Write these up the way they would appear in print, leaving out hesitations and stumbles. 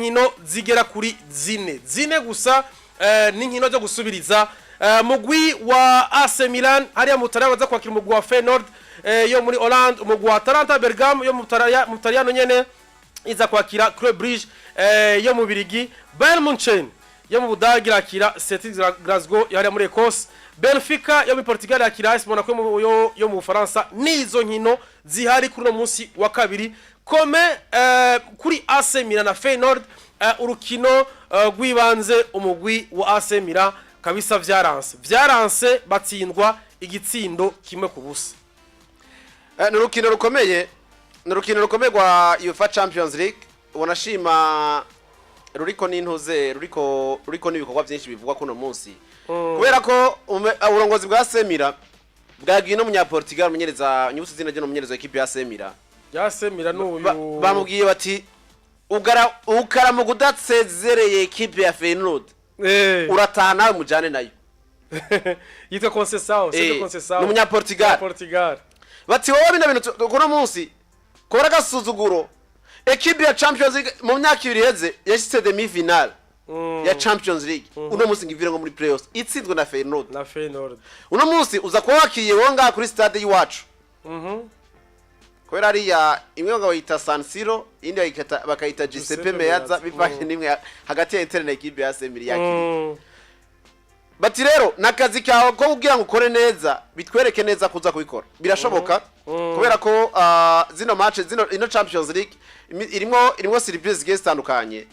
nkino zigera kuri zine gusa n'inkino zo gusubiriza mugwi wa AC Milan hariya mutaraya baza kwakira umugwi wa Feyenoord yo muri Hollande, umugwi wa Atalanta Bergamo yo mutarayano nyene iza kwakira Club Brugge yo mu Birigi, Bayern Munchen yo mu Budagi yakira Celtic Glasgow yari muri Ecosse, Benfica yo mu Portugal yakira AS Monaco yo mu Faransa. Nizo nkino zihari kuri no munsi wa kabiri kome kuri AC Milan na Feyenoord. Urukino rwibanze umugwi wa AC Milan kabisa vyaranse batsindwa igitsindo kimwe ku busa. N'urukino rukomeye rwa UEFA Champions League ubonashima ruriko n'intuze ruriko n'ibikorwa byinshi bivugwa kuno munsi kubera ko uburongozi bwa AC Milan bwagiye no munya Portugal munyereza nyubusi zina je no munyereza equipe ya AC Milan n'uyu bamubwiye bati ukara mu gudatsezereye equipe ya Feyenoord uratana mujane nayo yitwa Conceição n'umunya Portugal bati wowe bina bintu kuno munsi kora gasuzuguro equipe ya Champions League mu myaka ibiri heze yashitse demi final ya Champions League uno munsi ngivire ngo muri playoffs itsinzwe na Feyenoord uno munsi uza kuba wakiye wonga kuri stade yiwacu kwera ariya imwe ngo bayita San Siro indi bakayita Giuseppe Meazza bivanye nimwe hagati ya Inter na equipe ya AC Milan yakiri bati rero nakazi kawe ko kugira ngo ukore neza bitwereke neza kuza kubikora birashoboka kubera ko zino match ino Champions League irimo surprise zigiye zitandukanye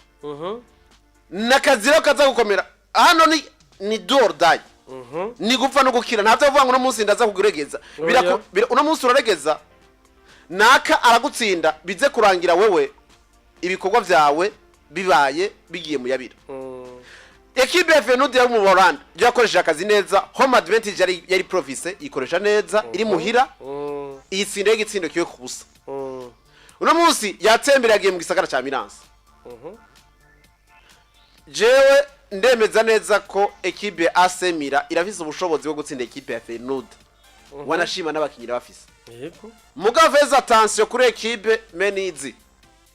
nakazi rero kaza gukomera hano ni do or die ni gupfa no gukira ntavyo vuga ngo no munsi ndaza kuguregeza uno munsi uraregeza naka aragutsinda bize kurangira wewe ibikorwa vyawe bibaye bigiye mu yabira. Equipe ya Feyenoord yo mu Burundi yakoresha akazi neza, home advantage yari province ikoresha neza iri muhira itsinde igitsindo kiwe kubusa. Uno munsi yatembera yagiye mu gisagara ca Milan. Jewe ndemeza neza ko equipe ya AC Milan irafise ubushobozi bwo gutsinda equipe ya Feyenoord. Wanashima n'abakinyira bafise. Yego. Mugaveza attention kuri equipe Menizi.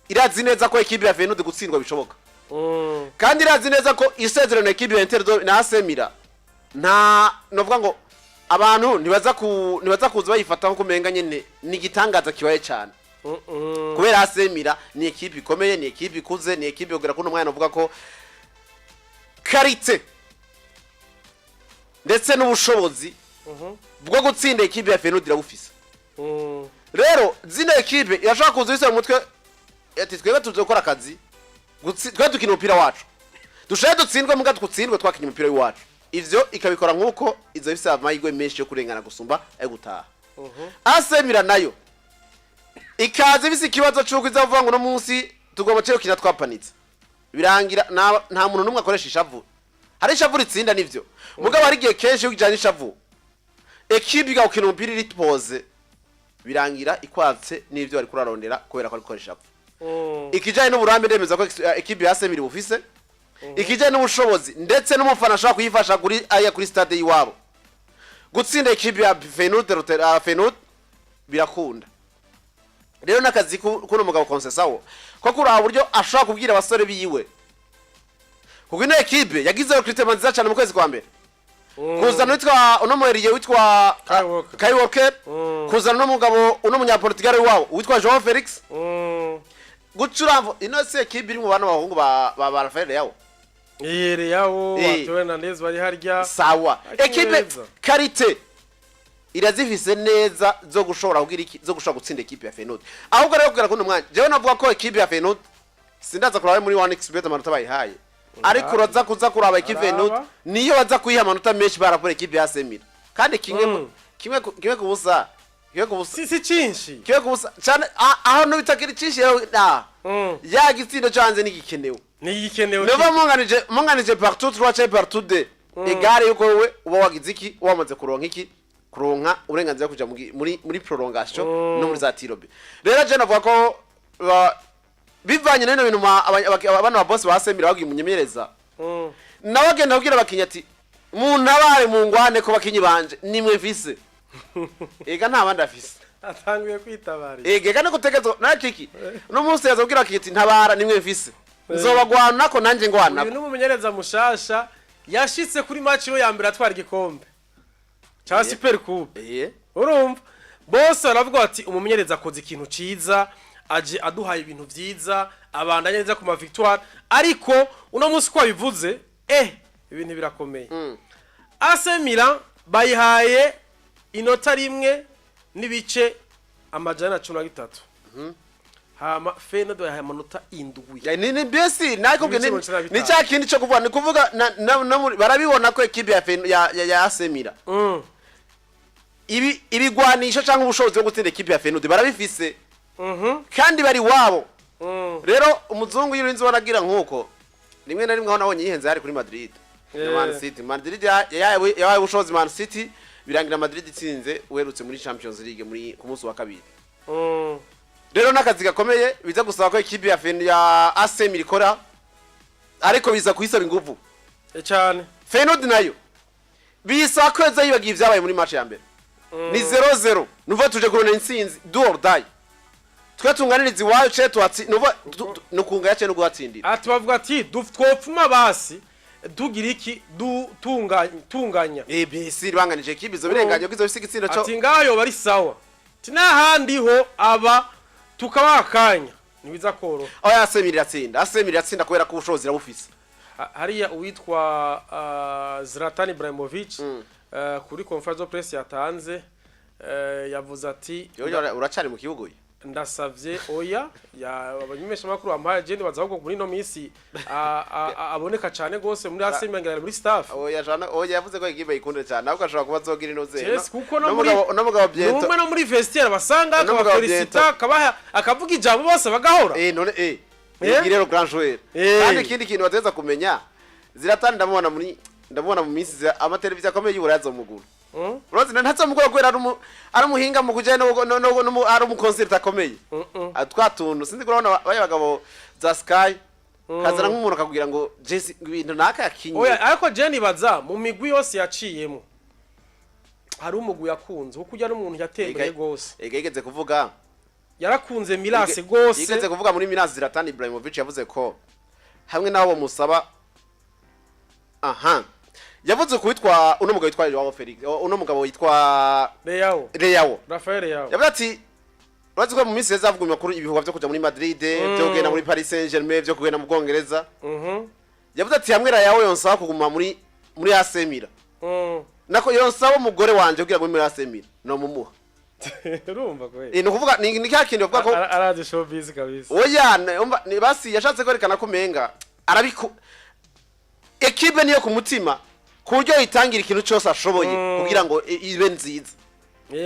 Irazi neza ko equipe ya Feyenoord gutsindwa bishoboka. Kandi irazi neza ko isezerano equipe ya Inter na AC Milan novuga ngo abantu nibaza kuza bayifata nko kumenga nyene ni gitangaza kibaye cyane. Kubera AC Milan ni equipe ikomeye, ni equipe ikuze, ni equipe yogera kuno mwana novuga ko karite ndetse n'ubushobozi bwo gutsinda equipe ya Feyenoord irabufise. Rero zina equipe irashaka kuzisa mu mutwe ati twebwe tuzokora akazi twa dukina umupira wacu dushaye dutsindwe muga dutsindwe twakinya umupira wacu ivyo ikabikora nkuko izo bifise amahirwe menshi yo kurengana gusumba ay gutaha. AC Milan nayo ikaze bisi kibazo cyuko izavuga ngo no munsi tugomba cyo kina twapanitse birangira nta muntu numwe akoresha ishavu hari ishavu ritsinda nivyo mugabo ari giye kenshi ujanye ishavu equipe ga ukina umupira iri pose birangira ikwatse nivyo bari kurarondera kubera ko ari koresha ikijanye n'uburambe ndemeza ko equipe ya AC Milan bufise ikijanye n'ubushobozi ndetse n'umufana ashaka kuyifasha kuri stade yiwabo gutsinda equipe ya Feyenoord birakunda. Rero nakazi kuno mugabo Conceição ko kuri aburyo ashaka kubwira abasore biyiwe kuko ino equipe yagize recruitment nziza cyane mu kwezi kwa mbere kuzana witwa unomweriye witwa Kai Walker kuzana n'umugabo uno munya Portugal wao witwa João Felix gucuramvo ino se equipe iri mu bana bahungu ba Rafael yao yao batwena neza bari harya sawa equipe karite irazifise neza zo gushobora kugira zo gushobora gutsinda equipe ya Feyenoord ahubwo rero kugira kuno mwanya jewe navuga ko equipe ya Feyenoord sindaza kuraba muri 1xbet amanota bayihaye ariko uraza kuza kuraba equipe ya Feyenoord niyo baza kuyiha amanota menshi barapora equipe ya AC Milan kandi kimwe kubusa si cinshi kimwe kubusa cyane aho no bitakiri cinshi ya gitsindo cyanze nigikenewe nova munganije partout 3 chez partout de egare yuko wewe uba wagize iki wamaze kuronka uburenganzira kuja muri prolongation no muri za tirobe. Rero je navuga ko bivanye n'ino bintu abana ba boss ba AC Milan bagiye munyemereza nabagenda kugira bakinya ati muntabare mu ngwane ko bakinyi banje nimwe vise ega nta bandi afise atanguye kwitabara ega no gutegezo nakiki no munsi yazobwira kiti ntabara nimwe vise nzobagwana ko nanjye ngwana uyu n'umumenyereza mushasha yashitse kuri match yo ya mbere atwara igikombe cya Super Coupe urumva bose baravuga ati umumenyereza akoze ikintu ciza aje aduhaye ibintu vyiza abandanye neza ku ma victoire ariko uno munsi ko bivuze ibintu birakomeye AC Milan bayihaye inota rimwe nibice amajana 13 hama Feyenoord bayihaye amanota 7 ni besi nako ni cya kindi cyo kuvuga ni kuvuga barabibona ko equipe ya AC Milan ibigwanisha cyangwa ubushobozi bwo gutsinda equipe ya Feyenoord barabifise kandi bari wabo rero umuzungu yirinze wanagira nkuko rimwe na rimwe aho nabonye yihenze hari kuri Madrid Man City Madrid yabaye ubushobozi Man City birangira Madrid itsinze uherutse muri Champions League muri ku munsi wa kabiri rero nakazi gakomeye biza gusaba ko equipe ya AC Milan ikora ariko biza kuhisaba ingufu cyane Feyenoord nayo bisa kweza yibagiye ibyabaye muri match ya mbere ni 0-0 nuva tuje kurona intsinzi do or die twatunganiriza iwayo cetu ati nuva nukunga yace no guhatsindira ati bavuga ati twopfuma basi dugira iki tunganya bisi banganije kibizo birenganye bwizo bisiga itsindo cyo ati ngayo bari sawa tinahandi ho aba tukabakanya nibiza koro oya asemira atsinda kubera ko ubushobozi rabufise hariya uwitwa Zlatan Ibrahimovic kuri conference of press yatanze yavuze ati uracari mu kibugo ndasavye oya abanyumesha makuru ampaye je baza ahubwo muri no misi aboneka cyane gose muri AC Milan muri staff oya yavuze ko igibe ikunde cyane ahubwo ashobora kuba zogira inoze no mugabo byento no muri vestiaire basanga akabafelicita akavuga ijambo bose bagahora none rero grand joueur kandi ikindi kintu bateza kumenya Zlatan ndamubona mu minsi amateleviziyo akomeye y'uburazo muguru Rozi ntatse mugoro kwera ari umuhinga mu kujye no ari umuconcert akomeye atwatuntu sinzi kurabona baye bagabo za Sky kazana nk'umuntu akakugira ngo Jesse ibintu naka yakinye oya ariko Jenny baza mu migwi yose yaciyemo hari umugwi yakunze kuko ujya n'umuntu yatembeye gose igeze kuvuga yarakunze Milas gose igeze kuvuga muri Milas Zlatan Ibrahimovic yavuze ko hamwe nabo musaba yavuze kuitwa uno mugabo witwa Joao Felix uno mugabo witwa Leao Rafael Leao yavuze ati urazi ko mu minsi yazavuga makuru ibihuha byo kuja muri Madrid byo kugenda muri Paris Saint-Germain byo kugenda mu Bwongereza yavuze ati hamwe Leao yonsaba kuguma muri AC Milan nako yonsaba umugore wanje kugira ngo muri AC Milan no mumuha urumva ko ni kuvuga ni kakindi bavuga ko arazi showbiz kabisa oya ni basi yashatse kwerekana ko menga arabiku equipe niyo ku mutima kuryo itangira ikintu cyose ashoboye kugira ngo ibe nziza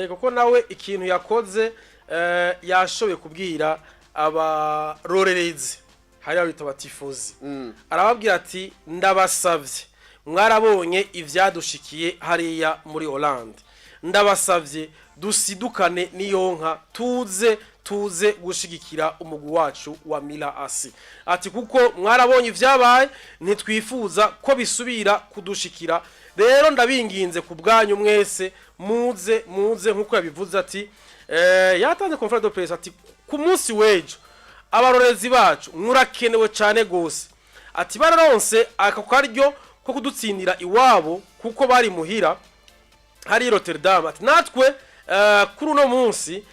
kuko nawe ikintu yakoze yashoboye kubwira abarorerezi hari abita batifuzi arababwira ati ndabasavye mwarabonye ivyadushikiye hariya muri Hollande ndabasavye dusidukane niyonka tuze gushigikira umugwi wacu wa Mila AC ati kuko mwarabonye ivyabaye ntitwifuza ko bisubira kudushikira rero ndabinginze ku bwanyu mwese muze nkuko yabivuze ati yatanze conference de presse ati ku munsi wejo abarorezi bacu murakenewe cyane gose ati bararonse akakaryo ko kudutsindira iwabo kuko bari muhira hari Rotterdam ati natwe kuri uno munsi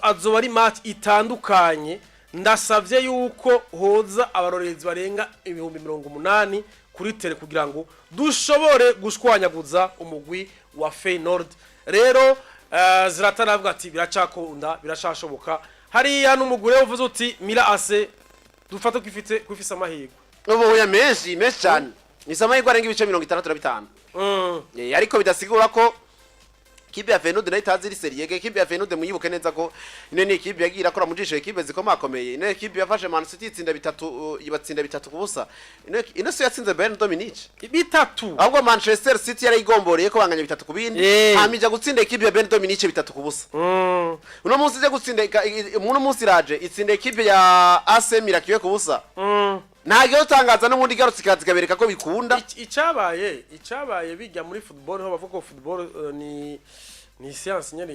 azoba ari match itandukanye ndasavye yuko hoza abarorezi barenga 80,000 kuri tele kugira ngo dushobore gushwanyaguza umugwi wa Feyenoord rero Zlatan avuga ati biracakunda birashashoboka hariya n'umugure uvuze uti Mila AC dufata kwifisa amahirwe ubu ya menshi cyane ni samahirwe arenga ibice 65 ariko bidasigura ko kibe ya Feyenoord nayo itazi serie kibe ya Feyenoord muyibuke neza ko ine ni kibe yagira akora mujisho kibe zikomakomeye ine kibe yafashe Man City itsinda bitatu ibatsinda bitatu kubusa ine so yatsinze Bayern Dominic bitatu ahubwo Manchester City yari igomboreye ko banganya bitatu kubindi amija gutsinda kibe ya Bayern Dominic bitatu kubusa uno munsi je gutsinda uno munsi raje itsinda kibe ya AC Milan kiwe kubusa ntagiye utangaza n'ubundi garutse kabereka ko bikunda icabaye bijya muri football ho bavuga ko football ni science nyene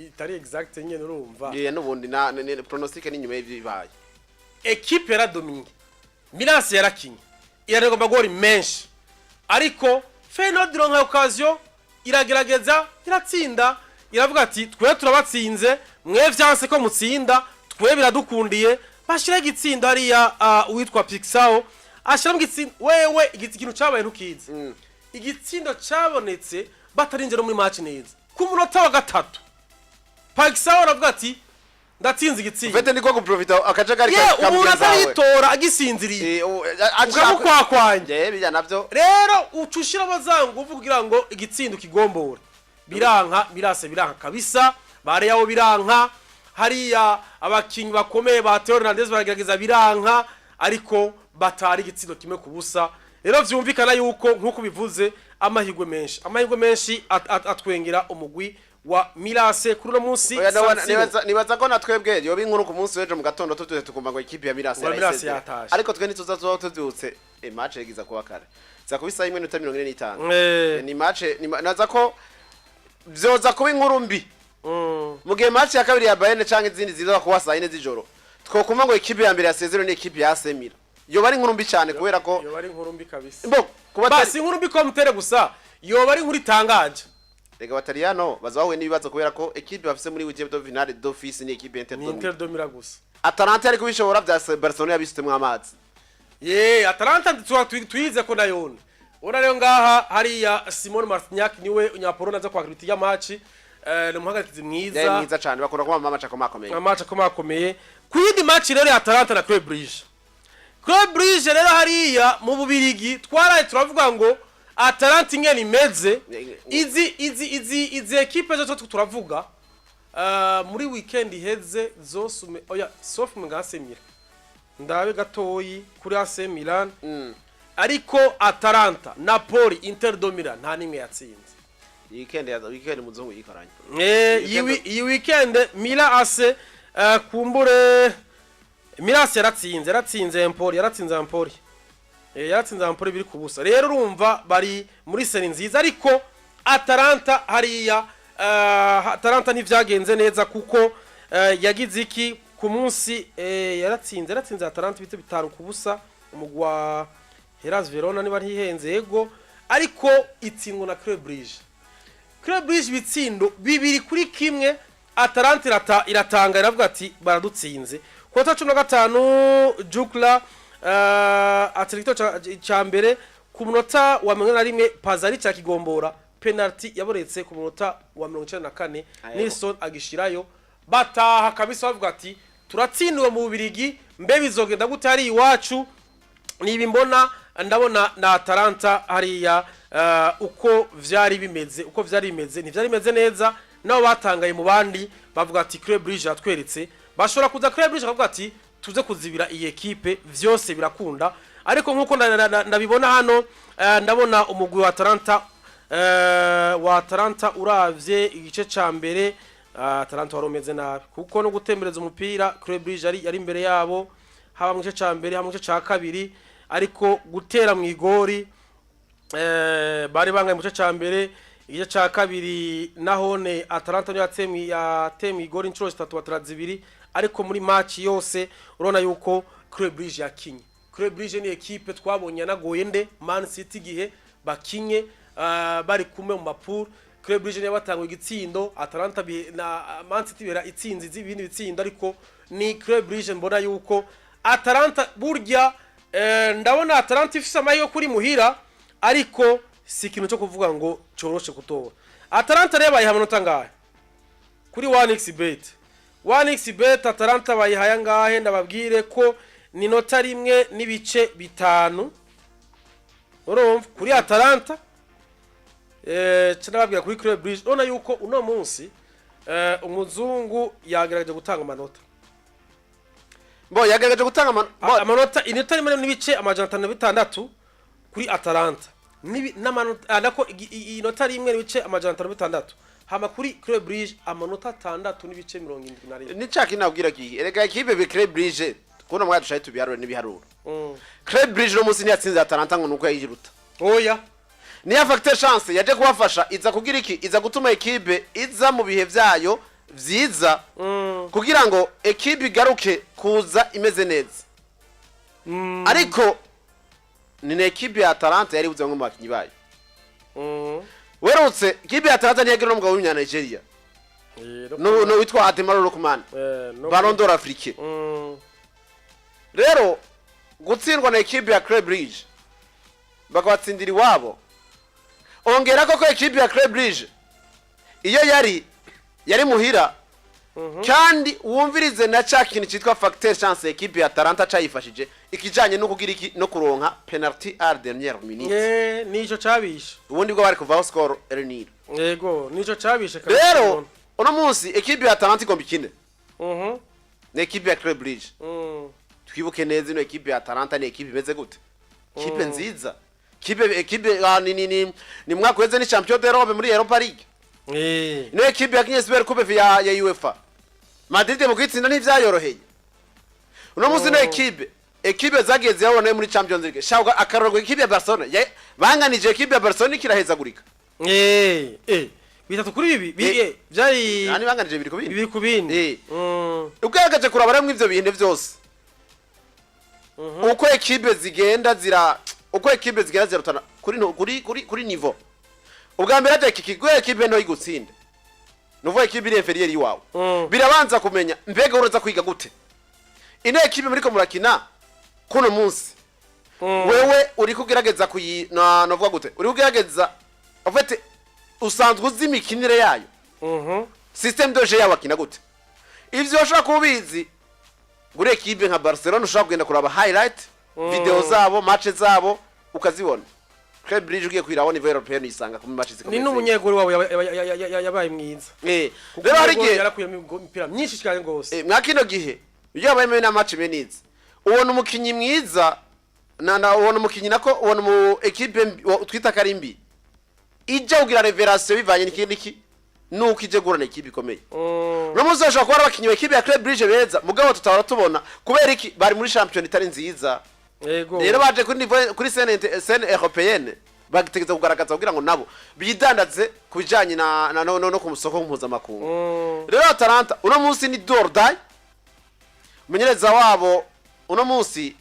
itari exact nyene urumva n'ubundi pronostic ni nyuma y'ibibaye equipe era domine Milan yarakinye irarenga amagori menshi ariko Feyenoord ironka occasion iragerageza iratsinda iravuga ati twe turabatsinze mwe vyanse ko mutsinda twe biradukundiye bashira igitsinda hariya uwitwa Pixao ashira mu gitsinda wewe ikintu cabaye ntukizi igitsindo cabonetse batarinjira muri match neza ku munota wa gatatu Pixao aravuga ati ndatsinze igitsinda Vete niko guprofita akajagari ka umuntu aritora agisinziriye ukamukwakwanje bijya navyo rero ucushira bazangu uvugira ngo igitsindo kigombora biranka biranka kabisa bare yawo biranka hariya abakinyi bakomeye ba Theo Hernandez baragerageza biranka ariko batari igitsindo kimwe kubusa rero vyumvikana yuko nkuko bivuze amahirwe menshi atwengera umugwi wa Mirase kuri no munsi nibaza ko natwebwe yo binkuru ku munsi weje mu gatondo tutuze tukumva ngo ikipe ya Mirase yatashe ariko twe nituza tuvyutse match yagiza kuba kare za kubisa 1:45 ni match naza ko vyoza kuba inkuru mbi mu gihe match ya kabiri ya Bayern canke izindi ziza kuba saa 4 z'ijoro twokuma ngo ikipe ya mbere ya Sezero ni ikipe ya Semira yo bari inkuru mbi cyane kubera ko yo bari inkuru mbi kabisa kuba basi inkuru mbi ko mutere gusa yo bari inkuru itangaje Lega Bataliano bazahuye n'ibibazo kubera ko equipe bafise muri weekend de finale d'office ni equipe Inter do Miragusa Atalanta ariko bishobora bya Barcelona yabisitemo amazi Atalanta twize ko nayone ora rero ngaha hariya Simon Martignac niwe unyapolona za kwa kriti ya match ni muhagarikizi mwiza cyane bakora kwa match akomakomeye akomakomeye kuyindi match rero ya Atalanta na Club Brugge rero hariya mu Bubirigi twaraye turavuga ngo Atalanta ingene imeze izi equipe zo turavuga muri weekend iheze zose sauf mu gasemira ndabe gatoyi kuri AC Milan ariko Atalanta Napoli Inter do Milan nta nimwe yatsinze weekend muzungu yikaranye iyi weekend Milan AC kumbure Milan yaratsinze Empoli yaratsinze Empoli biri kubusa rero urumva bari muri seri nziza ariko Atalanta hariya Atalanta ntivyagenze neza kuko yagize iki ku munsi yaratsinze Atalanta bite bitanu kubusa umugwa Hellas Verona niba ntihenze yego ariko itsindwa na Club Brugge bitsindo bibiri kuri kimwe Atalanta iratanga iravuga ati baradutsinze ku 15 Jukla atirikito cha mbere ku munota wa 11 Pazari cha kigombora penalty yaboretse ku munota wa 94 Nilson agishirayo bataha kabisa bavuga ati turatsindiwe mu Bubirigi mbe bizogenda gute ari iwacu nibi mbona ndabona na Atalanta hariya uko vyari bimeze ntivyari bimeze neza nabo batangaye mu bandi bavuga ati Club Brugge atweretse bashobora kuza Club Brugge akavuga ati tuze kuzibira iyi equipe vyose birakunda ariko nkuko ndabibona hano ndabona umugwi wa Atalanta uravye igice ca mbere Atalanta waromeze nabi kuko no gutembereza umupira Club Brugge yari imbere yabo haba mu gice ca mbere haba mu gice ca kabiri ariko gutera mu igori bari bangaye mu gice ca mbere igice ca kabiri nahone Atalanta niyo yatemwe igori inshuro 3 batrazibiri ariko muri match yose urona yuko Club Brugge yakinye Club Brugge ni equipe twabonye nagoye nde Man City gihe bakinye bari kumwe mu mapur Club Brugge niyo batangwe igitsindo Atalanta na Man City bera itsinzi z'ibindi bitsindo ariko ni Club Brugge mbona yuko Atalanta burya ndabona Atalanta ifise amayo kuri muhira ariko si ikintu cyo kuvuga ngo coroshe kutora Atalanta reba yihamanota ngahe kuri 1xbet Atalanta bayihaya ngahe ndababwire ko ni nota rimwe n'ibice bitanu urumva kuri Atalanta cyane kuri Club Brugge ona yuko uno munsi umuzungu yagerageje gutanga amanota yagerageje gutanga amanota inota rimwe n'ibice 556 kuri Atalanta n'amanota nako inota rimwe n'ibice 556 hama kuri Club Brugge amanota 6 n'ibice 71 ni caki nabwira ki erega equipe be Club Brugge kuno mwa dushaye tubiharure n'ibiharuro Club Brugge no munsi yatsinze Atalanta ngo nuko yayiruta oya ni ya factor chance yaje kubafasha iza kugira iki iza gutuma equipe iza mu bihe vyayo vyiza kugira ngo equipe igaruke kuza imeze neza ariko ni ekipe ya Atalanta yari buze ngo mu bakinyi bayo werutse ekipe ya Atalanta ntiyagira n'umugabo w'umunya Nigeria no witwa Ademaro Lukman Ballon d'Or Afrique rero gutsindwa na ekipe ya Club Brugge bakabatsindira iwabo ongera koko ekipe ya Club Brugge iyo yari muhira kandi wumvirize na cha kintu cyitwa facteur chance ekipe ya Atalanta cyayifashije ikijanye no kugira iki no kuronka penalty à dernière minute nico cabisha ubundi bwo bari kuvaho score Renil yego nico cabisha rero uno munsi ekipe ya Atalanta igomba ikine na ekipe ya Club Brugge twibuke neza ino ekipe ya Atalanta ni ekipe imeze gute ekipe nziza ekipe ni mwaka weze ni champion d'Europe muri Europa League ino ekipe ya Super Coupe ya UEFA Madrid mu kwitsinda ntivyayoroheye uno munsi no ekipe zageze yabone muri Champions League shaka akarorwa ekipe ya Barcelona banganije ekipe ya Barcelona kirahezagurika bitatu kuri bibi byari yani banganije biri ku bindi ugaragaje kurabara mu ivyo bihinde vyose uko ekipe zigenda zirutana kuri niveau ubwa mbere ate kikigwe ekipe no igutsinda nuvo ekipe iri inferieur yiwawe birabanza kumenya mbega uroza kwiga gute ino ekipe muri ko murakina kuno munsi wewe uri kugerageza novuga gute uri kugerageza afete usanzwe uzi imikinire yayo system de jeu yabakina gute ivyo ushaka kubizi gure ekipe nka Barcelona ushaka kugenda kuraba highlight video zabo match zabo ukazibona Club Brugge ugiye kwirabona niveau européen isanga ku match zikomeye ni n'umunyeguri wabo yabaye mwiza rero hari gihe yarakuye imipira myinshi cyane gose mwakino gihe iyo yabaye na match meniza ubona umukinyi mwiza ubona umukinyi nako ubona mu equipe twita karimbi ije ugira revelation bivanye n'ikindi nuko ije gurana equipe ikomeye no muzashaka ko abakinyi b'equipe ya Club Brugge beza mugabo tutahora tubona kubera iki bari muri champion itari nziza rero baje kuri scène européenne bagitegeza kugaragaza kugira ngo nabo bidandaze kubijanye no ku musoko mpuzamakungu rero Atalanta uno munsi ni Dordai umunyereza wabo uno munsi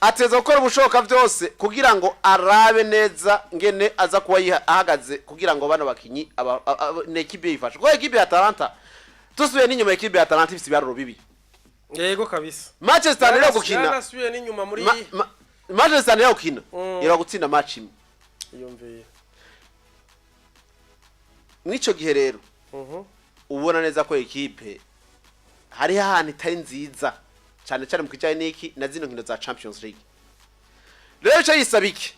ateza gukora ubushoboka byose kugira ngo arabe neza ngene aza kuba ahagaze kugira ngo bano bakinyi n'ekipe yifashe ko ekipe ya Atalanta tusubiye n'inyuma ekipe ya Atalanta ifite ibaruro bibi yego kabisa Manchester rero gukina nasubiye n'inyuma muri Manchester rero gukina ira gutsinda match imwe yumviye mwico gihe rero ubona neza ko ekipe hari ahantu itari nziza cyane cyane mu kijanye n'iki na zino nkino za Champions League rero cyo yisabiki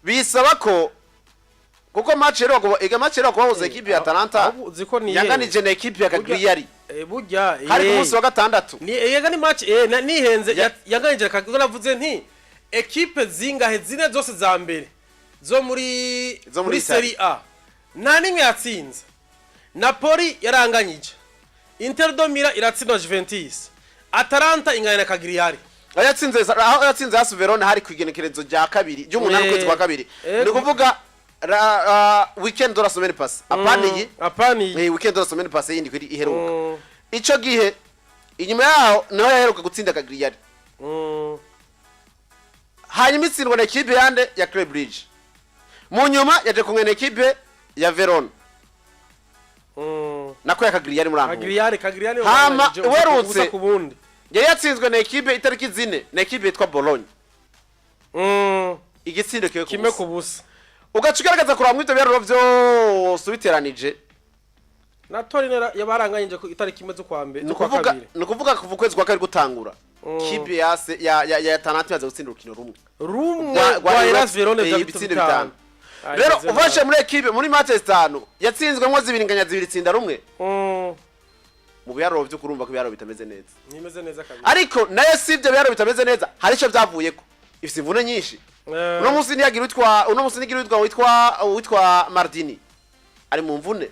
bisaba ko kuko match rero kubahuza ekipe ya Atalanta yanganije na ekipe ya Cagliari burya hari ku munsi wa gatandatu yega ni match nihenze yanganije Cagliari navuze nti ekipe zingahe zine zose za mbere zo muri Serie A nta nimwe yatsinze Napoli yaranganyije Inter de Milan iratsindwa Juventus Atalanta ingana na Cagliari yatsinze AS Verona hari kwigenekerezo rya kabiri ry'umunani kwezi kwa kabiri ni kuvuga weekend de la semaine passée apani weekend de la semaine passée yindi kwiri iheruka ico gihe inyuma yaho naho yaheruka gutsinda Cagliari hanyuma itsindwa na ekipe yande ya Club Brugge mu nyuma yaje kumwe na ekipe ya Verona nako ya Cagliari muri Cagliari hama werutse yatsinzwe na ekipe itariki zine na ekipe yitwa Bologna igitsindo kimwe kubusa ugacugaragaza kuraba mwito byaruro byose biteranije na Torino yabaranganyije ku itariki imwe zo kwa mbere no kuvuga kuva kwezi kwa kabiri gutangura kipe ya Atalanta yaza gutsinda urukino rumwe rwa Hellas Verona ibitsindo bitanu rero uvashe muri ekipe muri match 5 yatsinzwe mwo zibiri tsinda rumwe mu byaruro byo kurumva ko byaruro bitameze neza nimeze neza kabiri ariko nayo sivyo byaruro bitameze neza hari ico byavuyeko ifite imvune nyinshi uno munsi nigira witwa Mardini ari mu mvune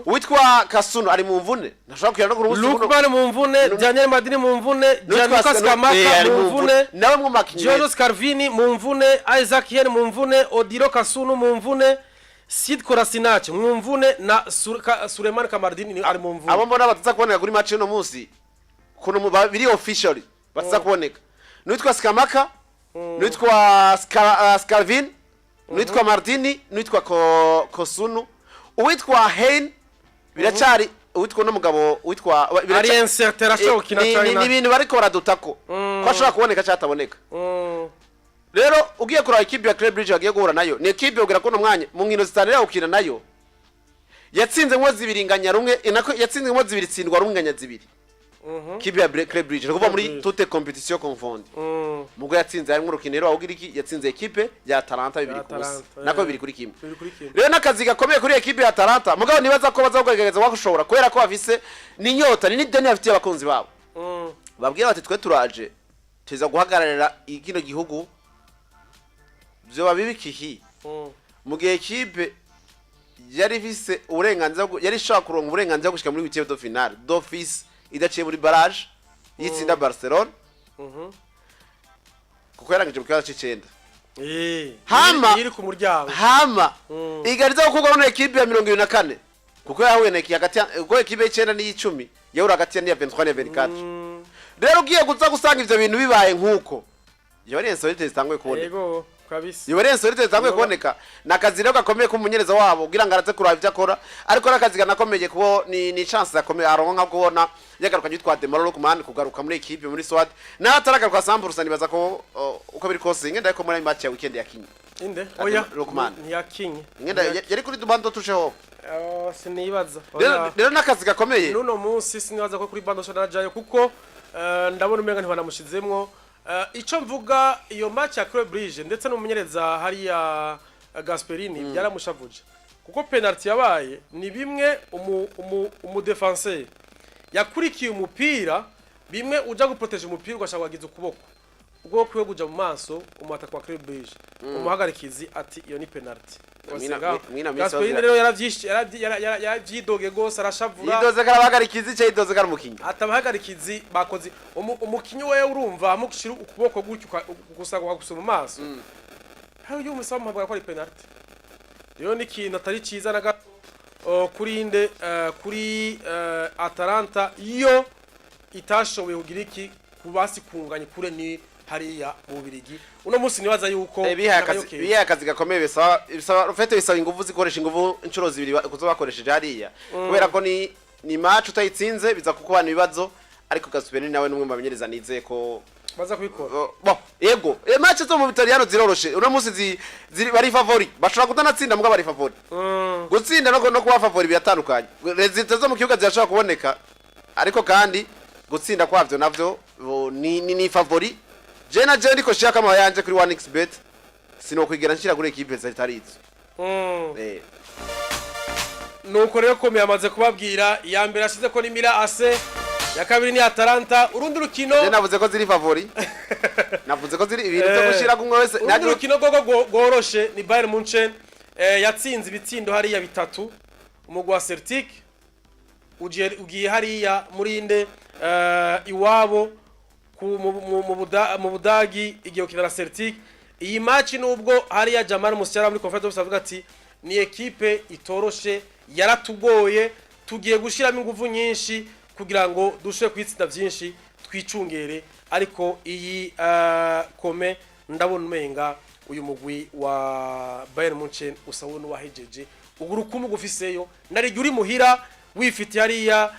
witwa Kasuno ari mu mvune ntashaka kuyana no ku munsi Lukman mu mvune Daniel Mardini mu mvune Gianluca Scamacca mu mvune nawe mu makinyi Giorgio Scarvini mu mvune Isaac Yen mu mvune Odilo Kasuno mu mvune Sid Kolasinac mu mvune na Suleiman Kamardini ari mu mvune abo mbona bataza kuboneka kuri match no munsi kuno mu biri officially bataza kuboneka n'uwitwa Skamaka n'uwitwa Scarvin n'uwitwa Martini n'uwitwa Kosunu uwitwa Hein biracari uwitwa n'umugabo witwa ari incertain ashobora ni ibintu bariko baradutako ko ashobora kuboneka cyataboneka rero ugiye kuraba ikipe ya Club Bridge bagiye guhura nayo ni ikipe ugira ko no mwanya mu nkino zitanira ukina nayo yatsinze mwo zibiringanya rumwe inako yatsinze mwo zibiritsindwa rumwe nganya zibiri kipe ya Club Bridge kuva muri toute compétition confondue mugo yatsinze harimo urukinero aho giriki yatsinze ekipe ya Atalanta bibiri kubusa nako bibiri kuri kimwe rero nakazi gakomeye kuri ekipe ya Atalanta mugabo nibaza ko bazagugerageza wakushobora kwera ko bafise ni nyota ni deni afite abakunzi babo babwiye bati twe turaje tuza guhagararira ikino gihugu byo babibikihi mu gihe ekipe yari vise uburenganzira yari shaka kuronka uburenganzira gushika muri huitième de finale d'office idaciye muri barrage yitsinda Barcelona kuko yarangije mu kibazo c'icenda hama iri ku muryango hama igariza gukorwa na ekipe ya 24 kuko yahuye na hagati ubwo ekipe y'icenda n'icumi yahura hagati ya 23 na 24 rero ugiye guza gusanga ivyo bintu bibaye nkuko yari insolite zitangwe kuboneka yego kabisa yari insolite zitangwe kuboneka nakazi rero gakomeye ko umunyereza wabo kugira ngo araze kuraba ivyo akora ariko nakazi ganakomeye kubo ni chance yakomeye aronka kubona yagaruka nyitwa Demaro Lukman kugaruka muri ekipe muri SWAT na ataragaruka Samburusa nibaza ko uko biri kose ngenda ko muri match ya weekend ya Kinyi inde oya Lukman ya Kinyi ngenda yari kuri Dubando tusheho sinibaza rero nakazi gakomeye nuno munsi sinibaza ko kuri Bando shanajayo kuko ndabona umenga ntibanamushizemwo ico mvuga iyo match ya Club Bridge ndetse n'umumenyereza hari ya Gasperini byaramushavuje kuko penalty yabaye ni bimwe umu defenseur yakurikiye umupira bimwe uja guproteger umupira ugashaka wagize ukuboko ubwo kwiwe kuja mu maso umata kwa Club Bridge umuhagarikizi ati iyo ni penalty Gasperini rero yaravyidoge gose arashavura yidoze karabagarikizi cyo yidoze karamukinyi atabahagarikizi bakoze umukinyi wewe urumva amushira ukuboko gutyo gusanga gusoma mu maso hayo uyu musama mbaga ko ari penalty rero ni kintu atari ciza na kuri inde kuri Atalanta iyo itashoboye kugira iki kubasi kunganya kure ni hariya mu Birigi uno munsi nibaza yuko biha akazi gakomeye bisaba ufite bisaba ingufu zikoresha ingufu inshuro zibiri kuzo bakoresheje hariya kubera ko ni match utayitsinze biza kuko bana ibibazo ariko Gasperini nawe numwe mbamenyereza nize ko baza kubikora yego match zo mu Bitaliano ziroroshe uno munsi bari favori bashobora kutanatsinda mbwa bari favori gutsinda no kuba favori biratandukanye resultats zo mu kibuga zirashobora kuboneka ariko kandi gutsinda kwavyo navyo ni favori Jena ndiko shaka kama yanje kuri 1xbet sino kwigera nshira kuri equipe zitarizo nuko rero ko yamaze kubabwira ya mbere ashize ko ni Mira AC ya kabiri ni Atalanta urundi rukino je navuze ko ziri favori navuze ko ziri ibintu byo gushira kumwe wese urundi rukino gogo goroshe ni Bayern Munchen yatsinze ibitsindo hariya bitatu umugwa Celtic ugiye hariya muri inde iwabo mu Budagi igiye kina na Celtic iyi match nubwo hariya Jamal Musiala muri conference avuga ati ni equipe itoroshe yaratugoye tugiye gushiramo ingufu nyinshi kugira ngo dushe kwitsinda byinshi twicungere ariko iyi kome ndabona umenga uyu mugwi wa Bayern Munchen usabona wahejeje ugurukumu gufiseyo nari uri muhira wifiti hariya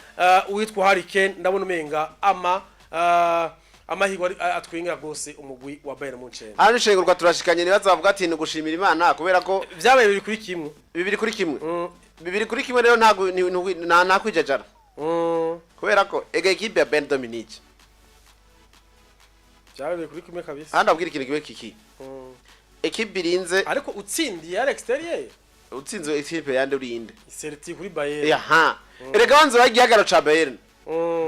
witwa Harry Kane ndabona umenga amahirwe atwingira gose umugwi wa Bayern Munchen hano shengurwa turashikanye nibaza bavuga ati ni gushimira Imana kubera ko byabaye bibiri kuri kimwe rero nta kwijajara kubera ko ega equipe ya Ben Dominique byabaye kuri kimwe kabisa handa abwira ikintu kibe kiki equipe irinze ariko utsindiye à l'extérieur utsinze equipe yande urinde Celtic kuri Bayern yaha erega wanze bagihagaro cha Bayern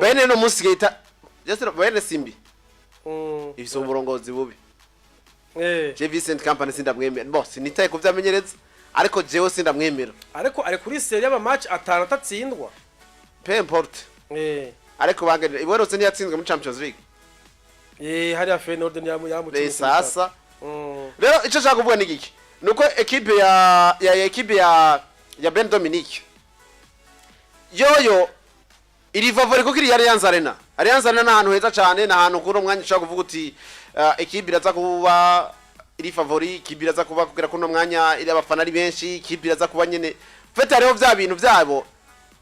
Bayern no munsi gita just Bayern simbi ibyo umurongozi bubi je Vincent Company sindamwemera boss nitaye kuvyamenyereza ariko jewe sindamwemera ariko ari kuri serie y'aba match atanu atatsindwa peu importe ariko bagende iborotse ntiyatsinzwe muri Champions League hari ya Feyenoord ni yamutsindwa sasa rero ico shaka kuvuga nigiki nuko equipe ya Ben Dominique yoyo iri favori ko kiri Allianz Arena na ahantu heza cyane na ahantu kuri umwanya ushaka kuvuga uti ekipe iraza kuba iri favori, ekipe iraza kuba kugira kuno mwanya iri abafana ari benshi, ekipe iraza kuba nyene fete hariho vya bintu vyabo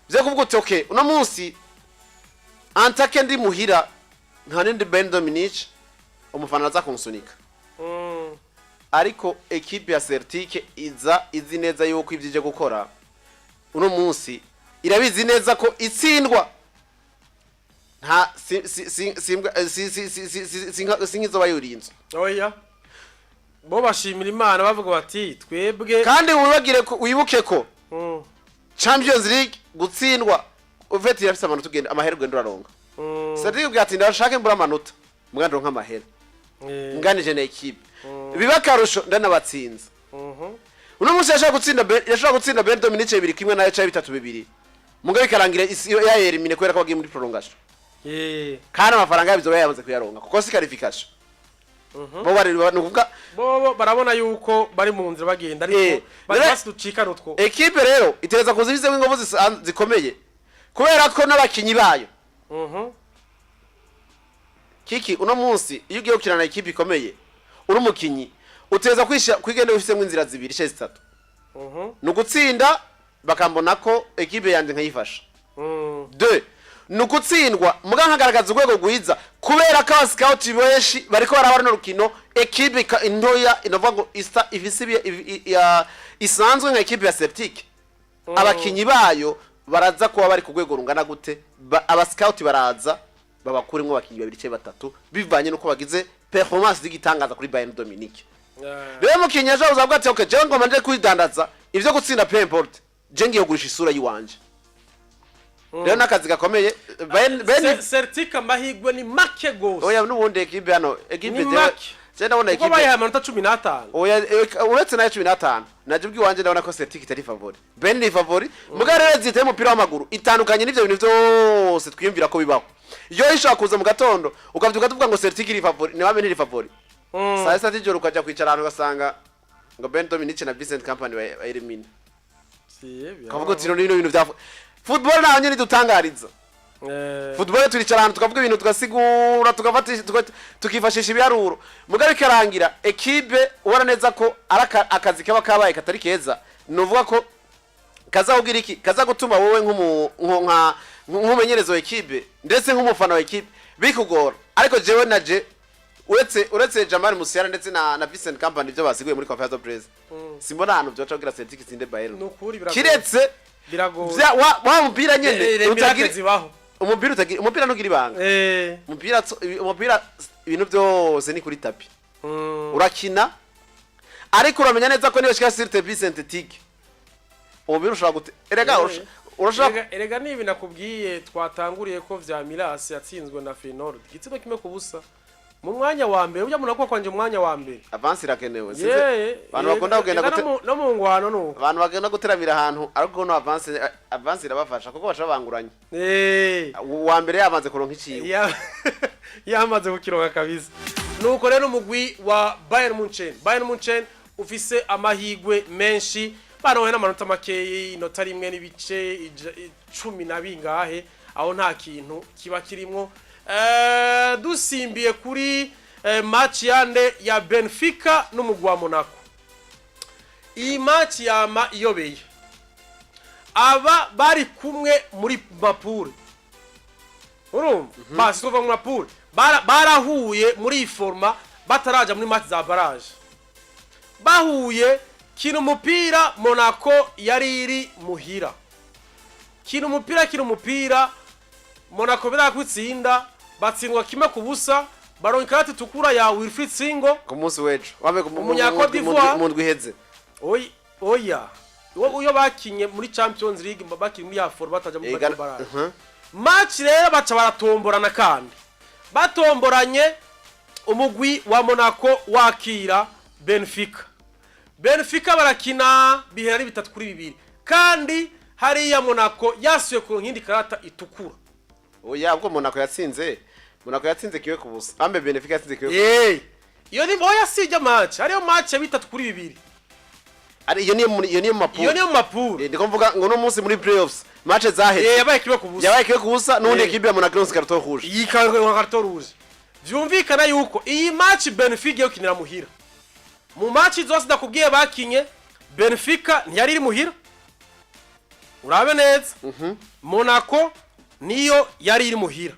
vyo kuvuga uti okay uno munsi antake ndi muhira nta nindi Ben Dominique umufana aza kunsunika ariko ekipe ya Celtic izi neza yuko ivyije gukora uno munsi irabizi neza ko itsindwa nta singizoba yurinzo oya bo bashimira Imana bavuga bati twebwe kandi wibuke ko Champions League gutsindwa uveti yafise amanota tugenda amahera ugenda uraronga Celtic bwati ndashaka mbura amanota mugandiro nk'amahera nganije na ekipe biba karusho ndanabatsinze uno munsi yashaka gutsinda Ben Dominique 2 kimwe nayo cha 3-2 mugabe karangira ya elimine kwera ko bagiye muri prolongation kana amafaranga yabizo yamaze kuyaronga kuko si qualification bo bari nuvuga bo barabona yuko bari mu nzira bagenda ariko basi ducika rutwo ekipe rero itereza kuzibize ingobo zikomeye kubera ko n'abakinyi bayo kiki uno munsi iyo ugiye gukina na ekipe ikomeye uri umukinyi uteza kwigenda ufise inzira zibiri she zitatu nugutsinda bakambona ko ekipe yanje nkayifasha 2 nugutsindwa muga nkagaragaza urwego gwiza kubera ko aba scout benshi bariko barabara no rukino ekipe intoya inavuga ngo ifisibiye isanzwe nka ekipe ya Celtic abakinyi bayo baraza kuba bari ku rwego rungana gute aba scout baraza babakurimo abakinyi 2-3 bivanye nuko bagize performance digitangaza kuri Bayern Dominique rero mukinyi aje uzavuga ati okay je ngoma nje kwidandaza ivyo gutsinda peu importe je ngiye kugurisha isura yiwanje rero nakazi gakomeye Celtic amahigwe ni make gose oya nubundi ekipe hano ekipe je ndabona ekipe kuko bayiha amanota 15 oya uretse nayo 15 naje ubwiwanje ndabona ko Celtic itari favori Ben ni favori mugarere zite umupira w'amaguru itandukanye n'ivyo bintu byose twiyumvira ko bibaho iyo ishaka kuza mu gatondo ukavyuka tuvuga ngo Celtic iri favori ni wabe ni favori sasa tijoro ukaja kwicara ahantu ugasanga ngo Ben Dominique na Vincent Company bayiremine kavuga ati no bintu bya football naho nyine dutangariza football turicara ahantu tukavuga ibintu tugasigura tugafata tukifashisha ibiharuro mugabe karangira ekipe ubona neza ko akazi kaba kabaye katari keza novuga ko kazahugira iki kaza gutuma wowe nk'umumenyerezo w'ekipe ndetse nk'umufana w'ekipe bikugora ariko jewe naje uretse Jamal Musiala ndetse na Vincent Company byo basiguye muri conference press simbona ahantu byo cyo gira Celtic sinde Bayern kiretse biragoye wa mupira nyene utagira umupira ntugira ibanga umupira ibintu byose ni kuri tapi urakina ariko uramenya neza ko niyo shika sur terrain synthétique umupira ushaka gute erega nibi nakubwiye twatanguriye ko vya Milas yatsinzwe na Feyenoord igitsiko kimwe kubusa mu mwanya wa mbere ujya munako kwanje umwanya wa mbere avance irakenewe sinze abantu bakunda kugenda no mu ngwano nuko abantu bagenda guteramira ahantu ariko no avance irabafasha kuko bashobanguranye wa mbere yamaze kuronka iciwe yamaze kukironka kabisa nuko rero umugwi wa Bayern Munchen ufise amahigwe menshi barohe n'amanota make inota rimwe n'ibice 10 na bingahe aho nta kintu kiba kirimwo dusimbiye kuri match yande ya Benfica n'umugwi wa Monaco. Iyi match yama iyobeye aba bari kumwe muri Mapure urumva basi tuva mu Mapure barahuye muri forma bataraja muri match za barrage bahuye kino mupira Monaco yari iri muhira kino mupira Monaco birakwitsinda batsindwa kimwe kubusa baronka ati tukura ya Wilfried Singo ku munsi wejo wame umunyako d'Ivoire mu ndwiheze oya uyo bakinye muri Champions League bakinye muri ya for bataja mu barabara match rero baca baratomborana kandi batomboranye umugwi wa Monaco wakira Benfica barakina bihera ari 3-2 kandi hari ya Monaco yasuye ku nkindi karata itukura oya ubwo Monaco yatsinze kiwe kubusa ambe Benfica yatsinze kiwe iyo ni boya sijya match ariyo match ya 3-2 ari iyo ni Mapure ndiko mvuga ngo no munsi muri playoffs match zaheze yabaye kiwe kubusa nundi equipe ya Monaco yose carton rouge carton rouge vyumvikana yuko iyi match Benfica yo kinira muhira mu match zose ndakubwiye bakinye Benfica ntiyari iri muhira urabe neza Monaco niyo yari iri muhira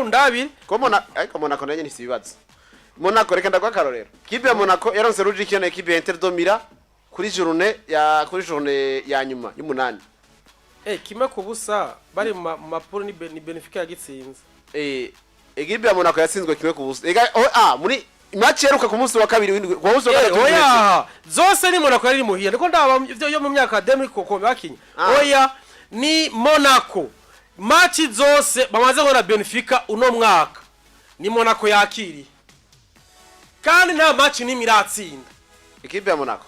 ndabiri ariko Monaco nayo nisibibaza Monaco reka ndagwa karorero kipe ya Monaco yaronse rouge ikina equipe ya Inter do Milan kuri journée ya nyuma y'umunani kime kubusa bari mu mapuro ni Benfica yagitsinze equipe ya Monaco yatsinzwe kimwe kubusa muri match yeruka ku munsi wa kabiri ku munsi wa kabiri zose ni Monaco yari muhiya niko ndaba yo mu myaka academic koko bakinye ni Monaco match zose bamaze gora Benfica uno mwaka ni Monaco yakiri kandi nta match ni miratsinda equipe ya Monaco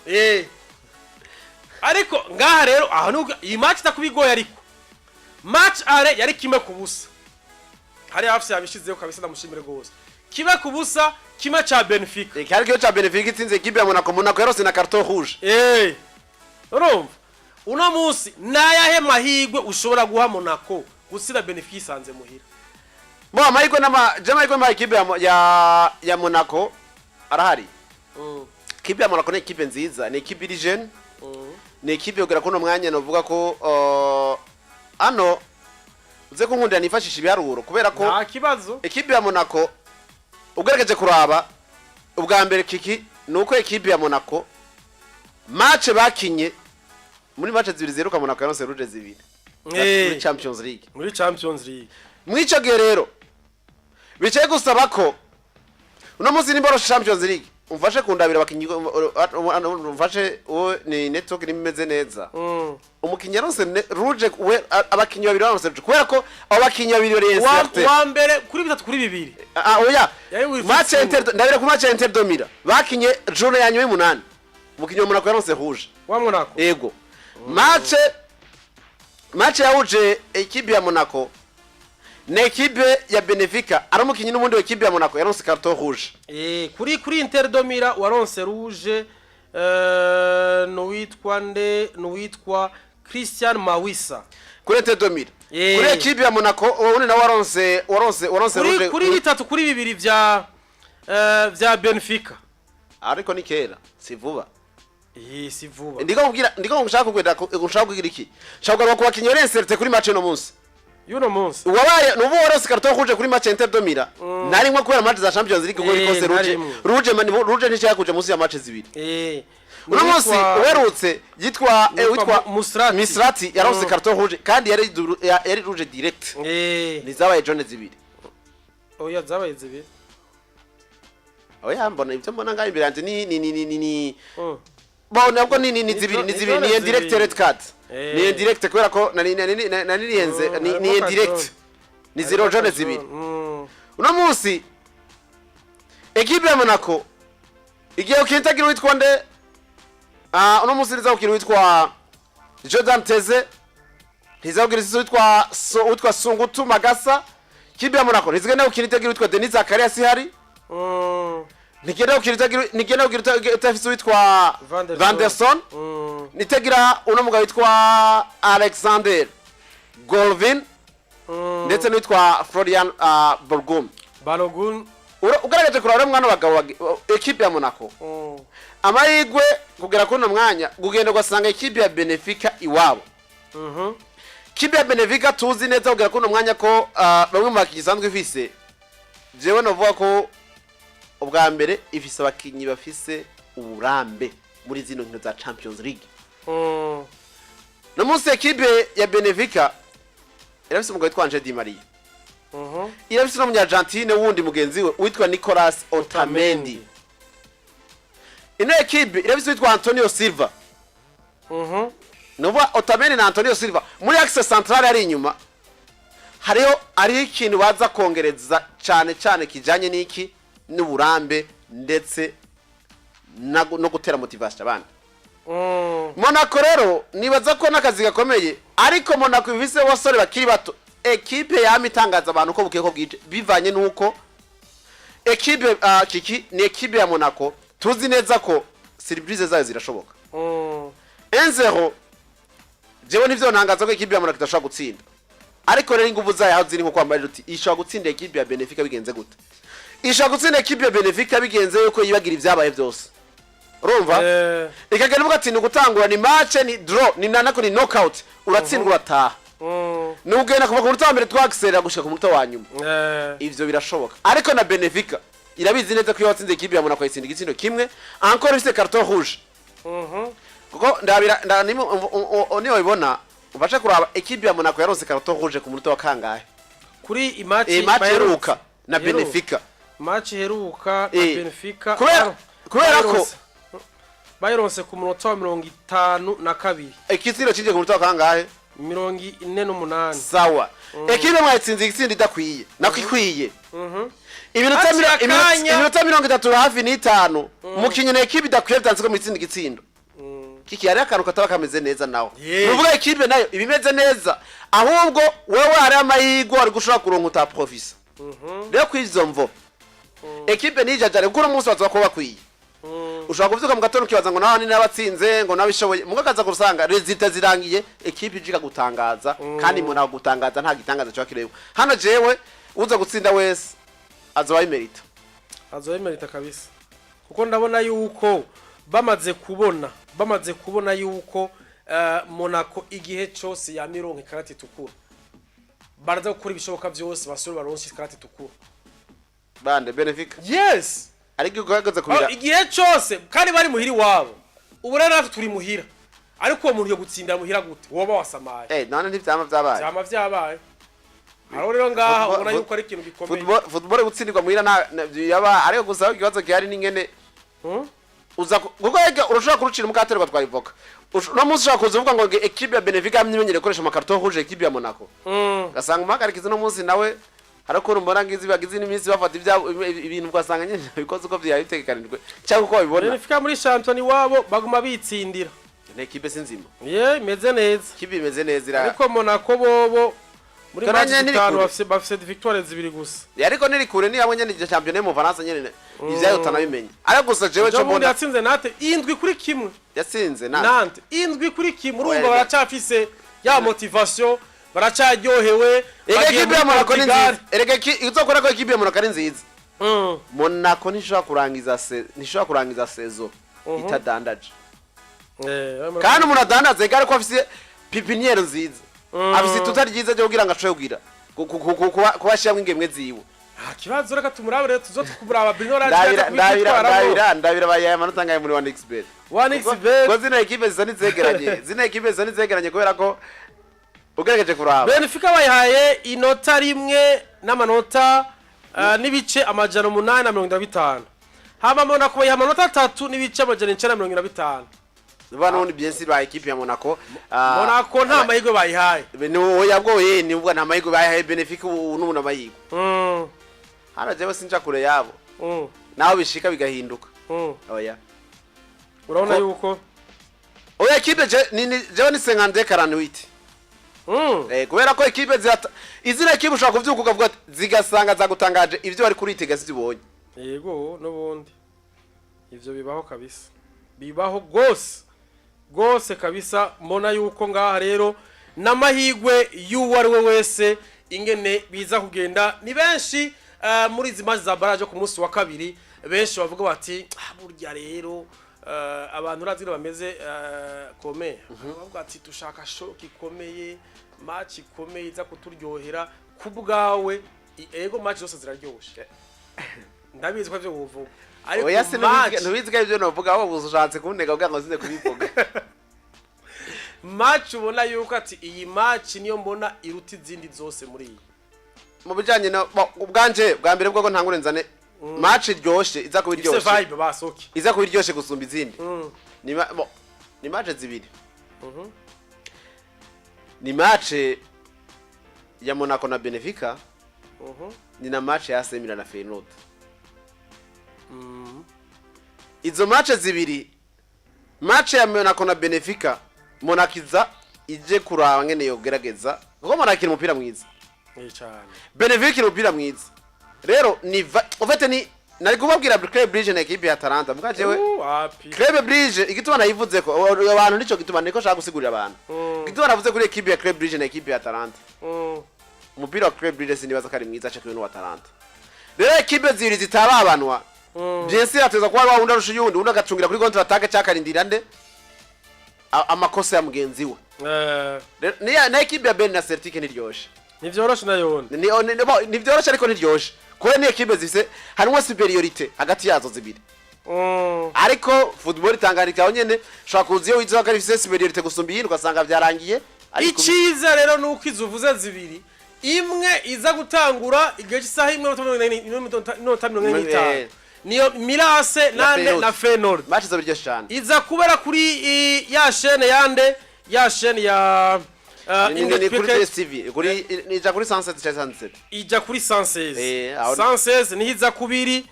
ariko ngaha rero iyi match takubigoye ariko match are yari kimwe kubusa hari afise yabishizeho kabisa ndamushimire gose kibe kubusa kima cha Benfica kandi cha Benfica itsinze equipe ya Monaco yarose na carton rouge urumva uno munsi nayahe mahigwe ushobora guha Monaco gusira Benfica isanze muhira amahigwe ma equipe ya Monaco arahari equipe ya Monaco ni equipe nziza ni equipe iri jeune ni equipe yogera kuno mwanya novuga ko ano uze kunkundira nifashisha ibiharuro kubera ko nta kibazo equipe ya Monaco ugerageje kuraba ubwa mbere kiki nuko equipe ya Monaco match bakinye muri match zibiri zeruka Monaco yaronse rouge zibiri muri Champions League mwico gihe rero bicaye gusaba ko uno munsi ni boro Champions League umfashe kundabira bakinyi umfashe ni network nimeze neza umukinyi yaronse rouge abakinyi babiri baronse rouge kubera ko abo bakinyi babiri bari inserte wa mbere kuri 3 kuri 2 match ndabira ku match ya Inter do Milan bakinye journée ya nyuma y'umunani umukinyi wa Monaco yaronse rouge wa Monaco yego match ya rouge equipe ya Monaco na equipe ya Benfica aramukinyi n'umundi wa equipe ya Monaco yaronse carton rouge kuri Inter do Milan waronse rouge no witwa Christian Mawisa kuri Inter do Milan kuri equipe ya Monaco ubundi na waronse rouge kuri 3 kuri 2 vya Benfica ariko ni kera si vuba si vuba ndiko ngushaka kugira iki shaka kuba kinyo inserte kuri match no munsi yuno munsi wabaye nubu warose carton rouge kuri match Inter do Milan nari nko kubera match za Champions League ngo bikose rouge ni cyakuje munsi ya match zibiri uno munsi werutse yitwa Misrati yarose carton rouge kandi yari rouge direct ni zabaye jone zibiri zabaye zibiri mbona ibyo mbona ngaho imbere yanjye ni nabwo ni zibiri ni direct red card ni direct kubera ko nari riyenze ni direct ni zero jone zibiri uno munsi equipe ya Monaco igiye ukintagira witwa nde uno munsi riza ukira witwa Jordan Teze riza ukira witwa Sungutu Magasa equipe ya Monaco rizigenda ukintagira witwa Denis Zakaria sihari nigenda ukira utafise witwa Van der Son nitegira uno mugabo witwa Alexander Golvin ndetse n'witwa Florian Balogun ugaragaje kurara mwana bagabo equipe ya Monaco amahigwe kugera kuno mwanya gugenda gwasanga equipe ya Benfica iwabo equipe ya Benfica tuzi neza kugera kuno mwanya ko bamwe mu bakisanzwe ifise jewe novuga ko ubwa mbere ifise abakinyi bafise uburambe muri zino nkino za Champions League no munsi equipe ya Benfica irafise umugabo witwa Angel Di Maria irafise no munyargentine wundi mugenzi we witwa Nicolas Otamendi ino equipe irafise witwa Antonio Silva novuga Otamendi na Antonio Silva muri axe centrale ari inyuma hariho ikintu baza kongereza cyane kijanye n'iki n'uburambe ndetse no gutera motivation abandi Monaco rero nibaza ko nakazi gakomeye ariko Monaco bivise wasore bakiri bato equipe yamitangaza abantu ko bukeko bwije bivanye nuko equipe kiki ni equipe ya Monaco tuzi neza ko surprise zayo zirashoboka 1-0 jewe nivyo ntangaza ko equipe ya Monaco idashobora gutsinda ariko rero ingufu zayo aho ziri nko kwambara uti ishobora gutsinda equipe ya Benfica bigenze gute ishobora gutsinda equipe ya Benfica bigenze yuko yibagira ibyabaye byose urumva ikagenda uvuga ati ni gutangura ni match ni draw ni nanako ni knockout uratsindwa urataha nugenda kuva ku munota wa mbere twagiserera gushika ku munota wa nyuma ivyo birashoboka ariko na Benfica irabizi neza ko iyo watsinze equipe ya Monaco yitsinda igitsindo kimwe encore ifite carton rouge kuko ndabira niyo ibona ubasha kuraba equipe ya Monaco yaronse carton rouge ku munota wa kangahe kuri match heruka na Benfica match heruka na Benfica kubera ko bayironse ku munota wa 52 igitsindo kinje ku munota wa kangahe 48 sawa equipe mwatsinze igitsindo idakwiye nako ikwiye iminota 30 hafi n'itanu mukinyi na equipe idakwiye byanze ko mitsinda igitsindo kiki yari akaruka taba kameze neza nawe nuvuga equipe nayo ibimeze neza ahubwo wewe ari amayigo ari gushaka kuronka uta profisa rero kwizo mvo equipe nijajare gukora umunsi bazo ko bakwiye ushaka kuvyuka mu gatondo kibaza ngo naho ni nabatsinze ngo nabishoboye mugakaza kurusanga resultat zirangiye equipe ijika gutangaza kandi muna gutangaza nta gitangaza cyo kireba hano jewe uza gutsinda wese azobayimerita kabisa kuko ndabona yuko bamaze kubona yuko Monaco igihe cyose ya mirongo ikarati tukura baraza gukora ibishoboka byose basore baronse ikarati tukura bande Benfica yes ariko guhagaze kubira igihe cyose kandi bari muhiri wabo ubu rero natwe turi muhira ariko uwo muntu yo gutsinda muhira gute woba wasamaye none ntivyama vyabaye aro rero ngaha ubona yuko ari ikintu gikomeye football gutsindirwa muhira yaba ariko gusa ikibazo gihari n'ingene uza gugega urashaka kurucira mukaterwa twayivoka no munsi ushaka kuvuga ngo equipe ya Benfica yamenyere koresha amakarton rouge equipe ya Monaco gasanga umakarikiza no munsi nawe harako rumbona ngizi bagize n'iminsi bafata ibintu bwasanga nyine bikoze uko byabitekanirwe cyangwa uko babibona Benfica muri champion wabo baguma bitsindira ne equipe sinzima imeze neza equipe imeze neza ariko Monaco bobo muri match 5 bafise victoires zibiri gusa ariko niri kure ni yabonye ni champion mu Faransa nyene ivyayo tanabimenye ariko gusa jewe cyo mbona yatsinze Nantes 7-1 yatsinze Nantes 7-1 urumva baracafise ya motivation baracaryohewe equipe ya Monaco ni nziza izokora ko equipe ya Monaco ari nziza Monaco nishobora kurangiza saison itadandaje kandi umuntu adandaze gare ko afise pipiniere nziza afise tutari ryiza cyo kugira ngo ashoboye kugira kubashiyamwe ingemwe ziwe kibazo reka tumurabe rero tuzotukumuraba Binora ndabira bayaye amanota ngaye muri 1xbet ko zina equipe zisa nizegeranye kubera ko ugerageje kuraba Benfica bayihaye inota rimwe n'amanota n'ibice amajana 850 hama Monaco bayiha amanota 3 n'ibice amajana 950 bano ni bien sûr ba equipe ya Monaco nta mahirwe bayihaye no yabwoye ni ubwo nta mahirwe bayihaye Benfica n'ubuna mahirwe hana jewe sinja kure yabo naho bishika bigahinduka oya urabona yuko oya equipe jewe ni 50-48 kubera ko equipe izina equipe ushaka kuvyuka ukavuga zigasanga zagutangaje ivyo bari kuritega zibonye yego nubundi ivyo bibaho kabisa bibaho gose kabisa mbona yuko ngaha rero namahigwe yuwari we wese ingene biza kugenda ni benshi muri izi match za barrage ku munsi wa kabiri benshi bavuga bati burya rero abantu urazira bameze komeye bavuga ati dushaka shock ikomeye match ikomeye iza kuturyohera kubwawe ego match zose ziraryoshe ndabizi ko byo buvuga ariko match ntubiziga ibyo novuga aho buzushatse kuntega kugira ngo zinde kubivuga match ubona yuko ati iyi match niyo mbona iruti izindi zose muri iyi mu bijanye no ubwanje bwa mbere bwo ko ntangurenzane match iryoshe iza kubiryoshe ise vibe basoki iza kubiryoshe gusumba izindi ni match zibiri ni match ya Monaco na Benfica ni na match ya AC Milan na Feyenoord izo match zibiri match ya Monaco na Benfica Monakiza ije kuraba ngene yogerageza kuko Monaco umupira mwiza cyane Benfica umupira mwiza rero ni ufite ni nari kubabwira Club Brugge na equipe ya Atalanta mukajewe Club Brugge igituma nayivuze ko abantu nico gituma niko shaka gusigurira abantu igituma navuze kuri equipe ya Club Brugge na equipe ya Atalanta umupira wa Club Brugge sinibaza ko ari mwiza cyo wa Atalanta rero ekipe zibiri zitarabanwa Jensi ateza kuba wawunda rusha yundi undi agacungira kuri contre attaque cyakarindira nde amakosa ya mugenzi we na ekipe ya Ben na Celtic ntiryoshe nivyoroshe nayo nivyoroshe ariko ntiryoshe kuko ni ekipe zifise harimo superiorité hagati yazo zibiri ariko football itangarika aho nyene shaka kuziyo wizo ko ifise superiorité gusumba iyindi ugasanga byarangiye iciza rero nuko izuvuze zibiri imwe iza gutangura igihe cy'isaha 1:45 niyo Mirase na Feyenoord match zo biryo cyane iza kubera kuri ya chaîne yande ya chaîne ya kuri TV kuri ija kuri 107 ija kuri 116 ni iza kubiri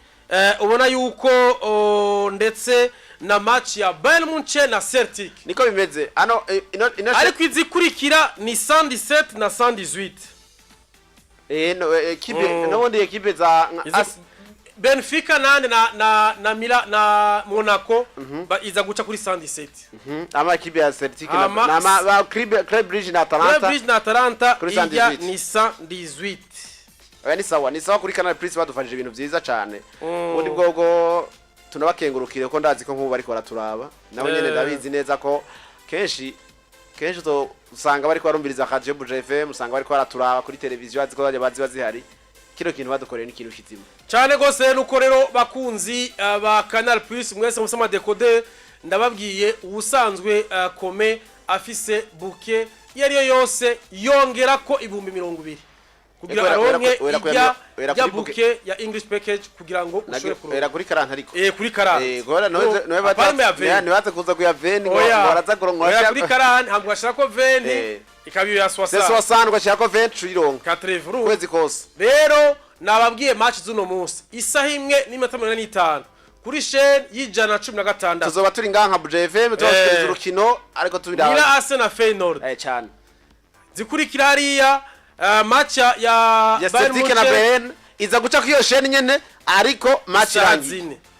ubona yuko ndetse na match ya Bayern Munchen na Celtic niko bimeze ano ariko izikurikira ni 117 na 118 ekipe n'ubundi ekipe za Benfica na Monaco iza guca kuri 117 ama ekipe ya Celtic na Club Brugge na Atalanta iya ni 118 ni sawa kuri Canal Plus badufashije ibintu byiza cyane ubundi bwogo tunabakengurukire ko ndazi ko nkubu bari ko raturaba nawe nyene ndabizi neza ko kenshi to usanga bari ko barumbiriza Radio Bujumbura FM usanga bari ko baraturaba kuri televiziyo aziko bazi bazihari kino kintu badukoreye ni kintu kitima cyane gose nuko rero bakunzi ba Canal Plus mwese musoma decoder ndababwiye ubusanzwe kome afise bouquet yari yose yongera ko ibihumbi 200 kugira aronke ya bouquet ya English package kugira ngo ushobore kurera kuri 40 ariko kuri 40 gora nowe bataze kuza kuya 20 ngo baraza kurongora kuri 40 hamwe ashaka ko 20 ikabiyo ya 60 60 ngo ashaka ko 20 tuyironka 80 kwezi kose rero nababwiye match zuno munsi isaha imwe n'iminota 45 kuri chaîne y'ijana 16 tuzoba turi nganka Bujumbura FM twashikiriza urukino ariko tubira Mirase na Feyenoord cyane zikurikira hariya match ya Bayern Munchen na Bayern iza guca ku iyo chaîne nyene ariko match irangiye